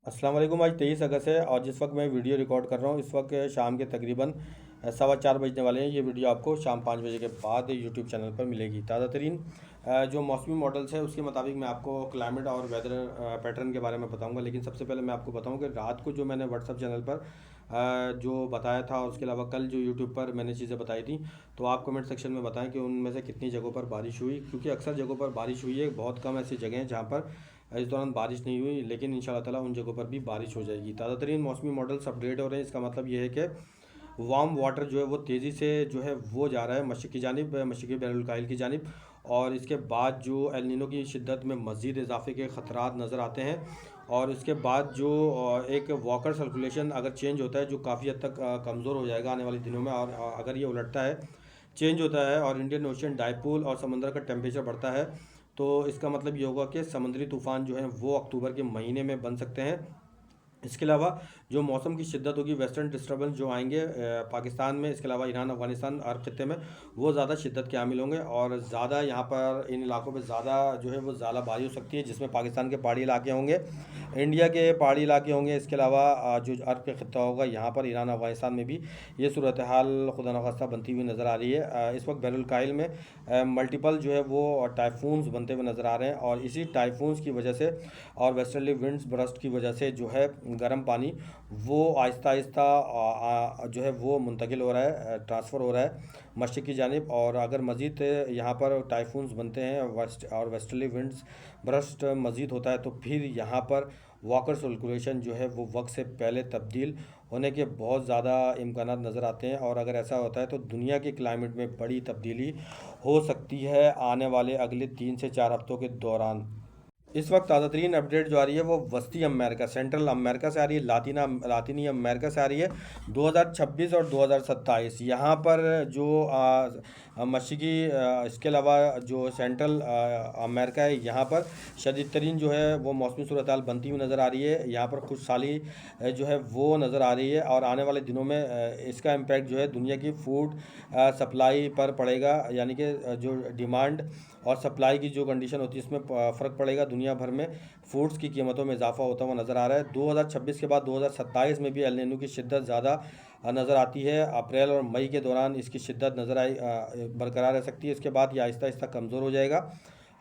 अस्सलाम वालेकुम। आज 23 अगस्त है और जिस वक्त मैं वीडियो रिकॉर्ड कर रहा हूँ इस वक्त शाम के तकरीबन 4:15 बजने वाले हैं। ये वीडियो आपको शाम 5 बजे के बाद यूट्यूब चैनल पर मिलेगी। ताज़ा तरीन जो मौसमी मॉडल्स है उसके मुताबिक मैं आपको क्लाइमेट और वेदर पैटर्न के बारे में बताऊंगा। लेकिन सबसे पहले मैं आपको बताऊं कि रात को जो मैंने व्हाट्सअप चैनल पर जो बताया था और उसके अलावा कल जो यूट्यूब पर मैंने चीज़ें बताई थी, तो आप कमेंट सेक्शन में बताएं कि उनमें से कितनी जगहों पर बारिश हुई, क्योंकि अक्सर जगहों पर बारिश हुई है। बहुत कम ऐसी जगह हैं जहाँ पर इस दौरान बारिश नहीं हुई, लेकिन इंशाल्लाह ताला उन जगहों पर भी बारिश हो जाएगी। ताज़ा तरीन मौसमी मॉडल्स अपडेट हो रहे हैं। इसका मतलब ये है कि वार्म वाटर जो है वो तेज़ी से जो है वो जा रहा है मशरक़ की जानिब, मशरक़ी बैरुल की जानिब। और इसके बाद जो एल नीनो की शिद्दत में मज़ीद इजाफे के ख़तरात नज़र आते हैं। और इसके बाद जो एक वॉकर सर्कुलेशन अगर चेंज होता है जो काफ़ी हद तक कमज़ोर हो जाएगा आने वाले दिनों में। और अगर ये उलटता है, चेंज होता है और इंडियन ओशन डाइपोल और समंदर का टेम्परेचर बढ़ता है, तो इसका मतलब ये होगा कि समुद्री तूफ़ान जो है वो अक्टूबर के महीने में बन सकते हैं। इसके अलावा जो मौसम की शिद्दत होगी, वेस्टर्न डिस्टर्बेंस जो आएंगे पाकिस्तान में, इसके अलावा ईरान अफगानिस्तान अरब खत्ते में, वो ज़्यादा शिद्दत के हामिल होंगे। और ज़्यादा यहाँ पर इन इलाकों में ज़्यादा जो है वो ज़्यादा बारिश हो सकती है, जिसमें पाकिस्तान के पहाड़ी इलाके होंगे, इंडिया के पहाड़ी इलाके होंगे। इसके अलावा जो अरब का खत्ता होगा यहाँ पर ईरान अफगानिस्तान में भी ये सूरत हाल खुदा न खास्ता बनती हुई नज़र आ रही है। इस वक्त बैरुल काहिल में मल्टीपल जो है वो टाइफून्स बनते हुए नज़र आ रहे हैं। और इसी टाइफून्स की वजह से और वेस्टर्ली विंड्स बरस्ट की वजह से जो है गर्म पानी वो आहिस्ता आहिस्ता जो है वो मुंतकिल हो रहा है, ट्रांसफ़र हो रहा है मशरक़ की जानिब। और अगर मज़ीद यहाँ पर टाइफून्स बनते हैं और वेस्टर्ली विंड्स बरस्ट मज़ीद होता है, तो फिर यहाँ पर वॉकर सर्कुलेशन जो है वो वक्त से पहले तब्दील होने के बहुत ज़्यादा इम्कानात नज़र आते हैं। और अगर ऐसा होता है तो दुनिया के क्लाइमेट में बड़ी तब्दीली हो सकती है आने वाले अगले 3 से 4 हफ्तों के दौरान। इस वक्त ताज़ा तरीन अपडेट जो आ रही है वो वस्ती अमेरिका, सेंट्रल अमेरिका से आ रही है, लातीनी अमेरिका से आ रही है। 2026 और 2027 यहाँ पर जो मशरक़ी इसके अलावा जो सेंट्रल अमेरिका है, यहाँ पर शदीद तरीन जो है वो मौसमी सूरत हाल बनती हुई नज़र आ रही है। यहाँ पर खुशहाली जो है वो नज़र आ रही है। और आने वाले दिनों में इसका इम्पैक्ट जो है दुनिया की फूड सप्लाई पर पड़ेगा, यानी कि जो डिमांड और सप्लाई की जो कंडीशन होती है इसमें फ़र्क पड़ेगा। दुनिया भर में फूड्स की कीमतों में इजाफा होता हुआ नज़र आ रहा है। 2026 के बाद 2027 में भी एल नीनो की शिद्दत ज़्यादा नज़र आती है। अप्रैल और मई के दौरान इसकी शिद्दत बरकरार रह सकती है। इसके बाद ये आहिस्ता आहिस्ता कमज़ोर हो जाएगा।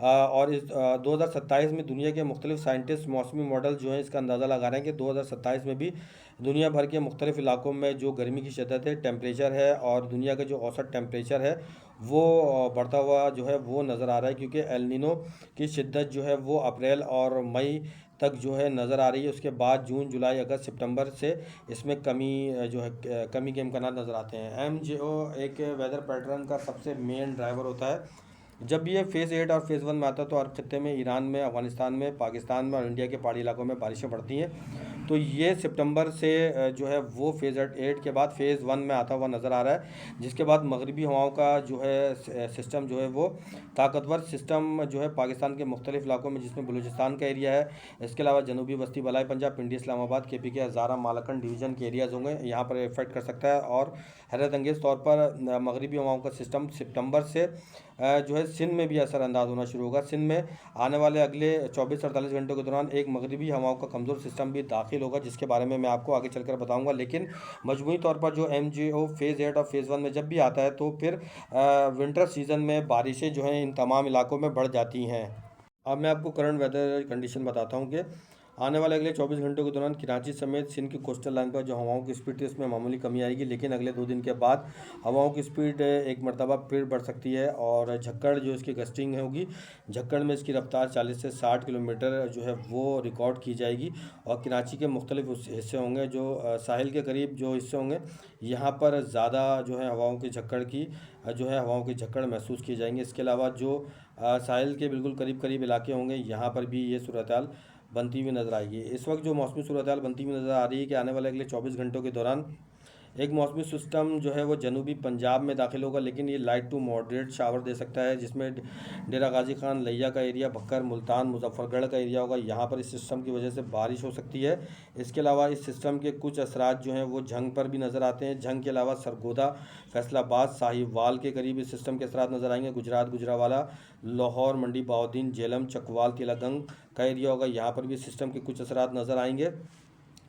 और इस 2027 में दुनिया के मुख्तलिफ साइंटिस्ट मौसमी मॉडल जो हैं इसका अंदाज़ा लगा रहे हैं कि 2027 में भी दुनिया भर के मुख्तलिफ इलाकों में जो गर्मी की शिद्दत है, टेम्परेचर है और दुनिया का जो औसत टेम्परेचर है वो बढ़ता हुआ जो है वो नज़र आ रहा है। क्योंकि एल नीनो की शिद्दत जो है वो अप्रैल और मई तक जो है नज़र आ रही है। उसके बाद जून जुलाई अगस्त सितंबर से इसमें कमी जो है कमी के इम्कान नज़र आते हैं। MJO एक वेदर पैटर्न का सबसे मेन ड्राइवर होता है। जब ये फेज़ 8 और फेज़ 1 में आता है तो अरब खत्ते में, ईरान में, अफगानिस्तान में, पाकिस्तान में और इंडिया के पहाड़ी इलाकों में बारिशें पड़ती हैं। तो ये सितंबर से जो है वो फेज़ 8 के बाद फेज़ 1 में आता हुआ नज़र आ रहा है। जिसके बाद मगरबी हवाओं का जो है सिस्टम जो है वो ताकतवर सिस्टम जो है पाकिस्तान के मुख्तलिफ इलाकों में, जिसमें बलूचिस्तान का एरिया है, इसके अलावा जनूबी बस्ती बलाई पंजाब, पिंडी इस्लामाबाद, KP के हज़ारा मालकन डिवीज़न के एरियाज़ होंगे, यहाँ पर इफेक्ट कर सकता है। और हैरत अंगेज़ तौर पर मगरबी हवाओं का सिस्टम सितंबर से जो है सिंध में भी असरअंदाज होना शुरू होगा। सिंध में आने वाले अगले 24 से 48 घंटों के दौरान एक मगरबी हवाओं का कमज़ोर सिस्टम भी दाखिल होगा, जिसके बारे में मैं आपको आगे चलकर बताऊंगा। लेकिन मजमूई तौर पर जो MJO फेज़ 8 और फेज़ 1 में जब भी आता है तो फिर विंटर सीज़न में बारिशें जो हैं इन तमाम इलाकों में बढ़ जाती हैं। अब मैं आपको करंट वेदर कंडीशन बताता हूँ कि आने वाले अगले 24 घंटों के दौरान कराची समेत सिंध की कोस्टल लाइन पर जो हवाओं की स्पीड थी उसमें मामूली कमी आएगी। लेकिन अगले 2 दिन के बाद हवाओं की स्पीड एक मरतबा फिर बढ़ सकती है। और झक्कड़ जो इसकी गस्टिंग होगी, झक्कड़ में इसकी रफ्तार 40 से 60 किलोमीटर जो है वो रिकॉर्ड की जाएगी। और कराची के मुख्तलिफ हिस्से होंगे, जो साहिल के करीब जो हिस्से होंगे, यहाँ पर ज़्यादा जो है हवाओं की झक्कड़ की जो है हवाओं की झक्कड़ महसूस की जाएंगी। इसके अलावा जो साहिल के बिल्कुल करीब करीब इलाके होंगे, यहाँ पर भी ये सूरत हाल बनती हुई नज़र आएगी। इस वक्त जो मौसमी सूरत हाल बनती हुई नज़र आ रही है कि आने वाले अगले 24 घंटों के दौरान एक मौसमी सिस्टम जो है वो जनूबी पंजाब में दाखिल होगा, लेकिन ये लाइट टू मॉडरेट शावर दे सकता है, जिसमें डेरा गाजी खान, लिया का एरिया, बक्कर, मुल्तान, मुजफ्फरगढ़ का एरिया होगा। यहाँ पर इस सिस्टम की वजह से बारिश हो सकती है। इसके अलावा इस सिस्टम के कुछ असरात जो हैं वो झंग पर भी नज़र आते हैं। झंग के अलावा सरगोदा, फैसलाबाद, साहिवाल के करीब इस सिस्टम के असरात नज़र आएंगे। गुजरात, गुजरावाला, लाहौर, मंडी बहाउद्दीन, झेलम, चकवाल, तिलगंग का एरिया होगा, यहाँ पर भी सिस्टम के कुछ असरात नज़र आएंगे।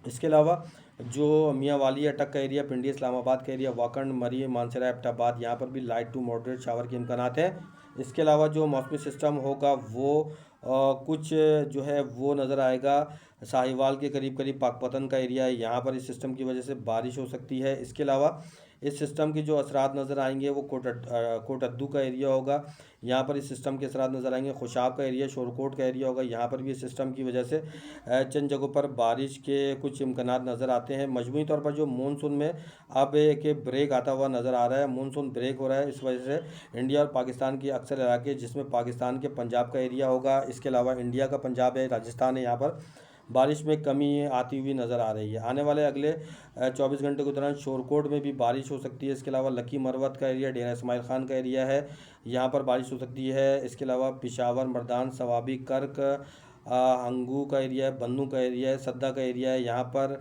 इसके अलावा जो मियाँ वाली अटक का एरिया, पिंडी, इस्लामाबाद का एरिया, वाकंड, मरी, मानसरा, एबटाबाद, यहाँ पर भी लाइट टू मॉडरेट शावर के इम्कानात हैं। इसके अलावा जो मौसमी सिस्टम होगा वो कुछ जो है वो नज़र आएगा साहिवाल के करीब करीब, पाकपतन का एरिया है, यहाँ पर इस सिस्टम की वजह से बारिश हो सकती है। इसके अलावा इस सिस्टम के जो असरात नज़र आएंगे वो कोटद्दू का एरिया होगा, यहाँ पर इस सिस्टम के असरात नज़र आएंगे। खुशाब का एरिया, शोरकोट का एरिया होगा, यहाँ पर भी इस सिस्टम की वजह से चंद जगहों पर बारिश के कुछ इम्कानात नज़र आते हैं। मजमूई तौर पर जो मानसून में अब एक ब्रेक आता हुआ नज़र आ रहा है, मानसून ब्रेक हो रहा है, इस वजह से इंडिया और पाकिस्तान के अक्सर इलाके, जिसमें पाकिस्तान के पंजाब का एरिया होगा, इसके अलावा इंडिया का पंजाब है, राजस्थान है, यहाँ पर बारिश में कमी आती हुई नज़र आ रही है। आने वाले अगले 24 घंटे के दौरान शोरकोट में भी बारिश हो सकती है। इसके अलावा लकी मरवत का एरिया, डेरा इस्माइल खान का एरिया है, यहाँ पर बारिश हो सकती है। इसके अलावा पिशावर, मर्दान, सवाबी, कर्क, हंगू का एरिया है, बन्नू का एरिया है, सद्दा का एरिया है, यहाँ पर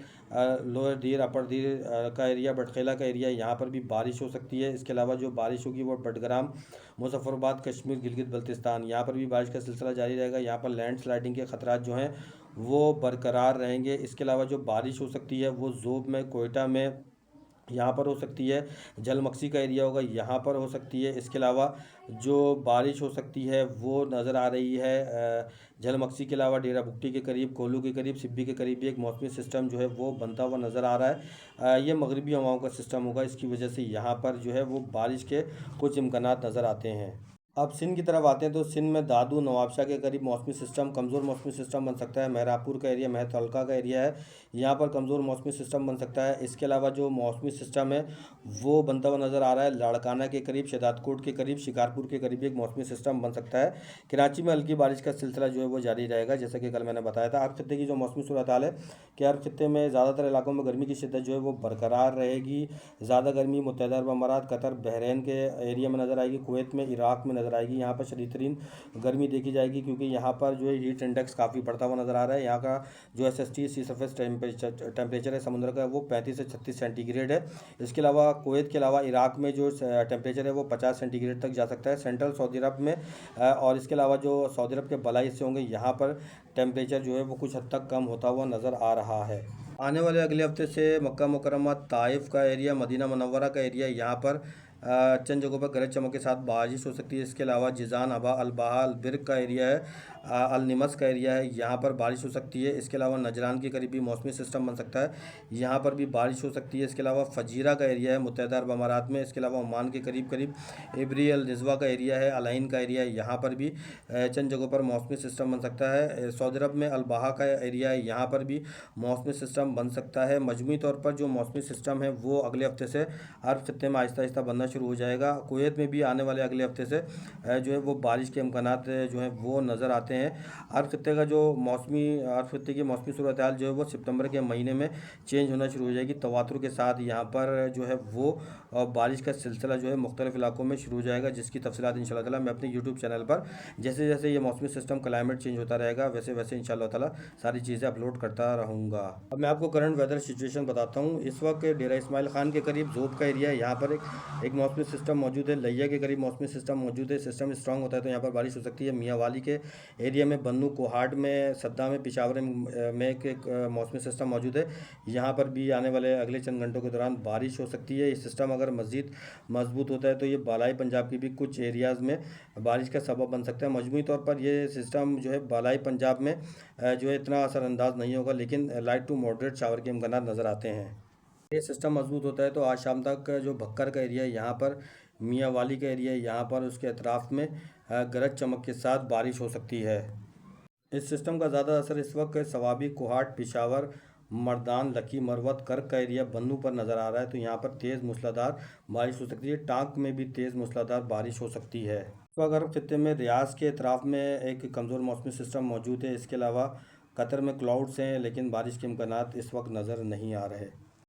लोअर दीर, अपर दीर का एरिया, बटखेला का एरिया है, यहाँ पर भी बारिश हो सकती है। इसके अलावा जो बारिश होगी वो बडग्राम, मुजफ्फराबाद, कश्मीर, गिलगित बल्तिस्तान, यहाँ पर भी बारिश का सिलसिला जारी रहेगा। यहाँ पर लैंड स्लाइडिंग के खतरात जो हैं वो बरकरार रहेंगे। इसके अलावा जो बारिश हो सकती है वो ज़ोब में, कोयटा में, यहाँ पर हो सकती है। जलमक्सी का एरिया होगा, यहाँ पर हो सकती है। इसके अलावा जो बारिश हो सकती है वो नज़र आ रही है जलमक्सी के अलावा डेरा बुगटी के करीब, कोल्लू के करीब, सिब्बी के करीब भी एक मौसमी सिस्टम जो है वो बनता हुआ नज़र आ रहा है। ये मगरबी हवाओं का सिस्टम होगा, इसकी वजह से यहाँ पर जो है वो बारिश के कुछ इम्कानात नज़र आते हैं। अब सिंध की तरफ आते हैं तो सिंध में दादू, नवाबशाह के करीब मौसमी सिस्टम, कमज़ोर मौसमी सिस्टम बन सकता है। महरापुर का एरिया, महतलका का एरिया है, यहाँ पर कमज़ोर मौसमी सिस्टम बन सकता है। इसके अलावा जो मौसमी सिस्टम है वो बनता हुआ नज़र आ रहा है लाड़काना के करीब, शहदादकोट के करीब, शिकारपुर के करीब एक मौसमी सिस्टम बन सकता है। कराची में हल्की बारिश का सिलसिला जो है वो जारी रहेगा, जैसा कि कल मैंने बताया था। अरब खित्ते की जो मौसमी सूरत हाल है कि अरब खित्ते में ज़्यादातर इलाकों में गर्मी की शिद्दत जो है वो बरकरार रहेगी। ज़्यादा गर्मी मुत्तहदा अरब अमारात, कतर, बहरीन के एरिया में नज़र आएगी, कुवैत में, इराक़ में नज़र आएगी। यहाँ पर शदीद तरीन गर्मी देखी जाएगी, क्योंकि यहाँ पर जो है हीट इंडेक्स काफ़ी बढ़ता हुआ नज़र आ रहा है। यहाँ का जो SST, सी सरफेस टेम्परेचर है समुद्र का, वो 35 से 36 सेंटीग्रेड है। इसके अलावा कुवैत के अलावा इराक़ में जो टेम्परेचर है वो 50 सेंटीग्रेड तक जा सकता है। सेंट्रल सऊदी अरब में और इसके अलावा जो सऊदी अरब के बलाई हिस्से होंगे, यहाँ पर टेम्परेचर जो है वो कुछ हद तक कम होता हुआ नज़र आ रहा है। आने वाले अगले हफ्ते से मक्का मुकर्रमा, ताइफ का एरिया, मदीना मुनव्वरा का एरिया, यहाँ पर चंद जगहों पर गरज चमक के साथ बारिश हो सकती है। इसके अलावा जिजान, अबा, अलबाहा, अलबिर्क का एरिया है, अलनिमस का एरिया है, यहाँ पर बारिश हो सकती है। इसके अलावा नजरान के करीब भी मौसमी सिस्टम बन सकता है, यहाँ पर भी बारिश हो सकती है। इसके अलावा फजीरा का एरिया है मुत्तहदा अरब अमारात में। इसके अलावा ओमान के करीब करीब इबरी, अल रिजवा का एरिया है, अलाइन का एरिया है, यहाँ पर भी चंद जगहों पर मौसमी सिस्टम बन सकता है। सऊदी अरब में अलबाहा का एरिया है, यहाँ पर भी मौसमी सिस्टम बन सकता है। मजमूई तौर पर जो मौसमी सिस्टम है वो अगले हफ्ते से अरब खित्ते में आहिस्ता आहिस्ता बनना शुरू हो जाएगा। कुवैत में भी आने वाले अगले हफ्ते से जो है वो बारिश के इम्कानात जो है वो नज़र आते हैं। अरब खित्ते का जो अरब खित्ते की मौसमी सूरत हाल जो है वो सितंबर के महीने में चेंज होना शुरू हो जाएगी। तवातुर के साथ यहाँ पर जो है वो बारिश का सिलसिला जो है मुख्तलिफ इलाकों में शुरू हो जाएगा, जिसकी तफसीलात इंशाअल्लाह ताला मैं अपने यूट्यूब चैनल पर जैसे जैसे ये मौसमी सिस्टम क्लाइमेट चेंज होता रहेगा वैसे वैसे इंशाअल्लाह ताला सारी चीज़ें अपलोड करता रहूँगा। अब मैं आपको करंट वेदर सिचुएशन बताता हूँ। इस वक्त डेरा इस्माइल खान के करीब ज़ोब का एरिया है, यहाँ पर एक मौसमी सिस्टम मौजूद है। लिया के करीब मौसमी सिस्टम मौजूद है। सिस्टम स्ट्रांग होता है तो यहाँ पर बारिश हो सकती है। मियाँ वाली के एरिया में, बन्नू, कोहाट में, सद्दा में, पिशावर में एक मौसमी सिस्टम मौजूद है, यहाँ पर भी आने वाले अगले चंद घंटों के दौरान बारिश हो सकती है। ये सिस्टम अगर मज़ीद मजबूत होता है तो ये बालाई पंजाब के भी कुछ एरियाज़ में बारिश का सबब बन सकता है। मजमूई तौर पर ये सिस्टम जो है बालाई पंजाब में जो है इतना असरअंदाज नहीं होगा, लेकिन लाइट टू मॉडरेट शावर के इम्कान नज़र आते हैं। ये सिस्टम मजबूत होता है तो आज शाम तक जो भक्कर का एरिया है, यहाँ पर मियाँ वाली का एरिया है, यहाँ पर उसके अतराफ़ में गरज चमक के साथ बारिश हो सकती है। इस सिस्टम का ज़्यादा असर इस वक्त सवाबी, कोहाट, पिशावर, मर्दान, लकी, मरवत, कर्क का एरिया, बन्नू पर नज़र आ रहा है, तो यहाँ पर तेज़ मूसलाधार बारिश हो सकती है। टांक में भी तेज़ मूसलाधार बारिश हो सकती है। तो अगर खित्ते में रियाज के अतराफ़ में एक कमज़ोर मौसमी सिस्टम मौजूद है। इसके अलावा कतर में क्लाउड्स हैं, लेकिन बारिश के इम्कानात इस वक्त नज़र नहीं आ रहे।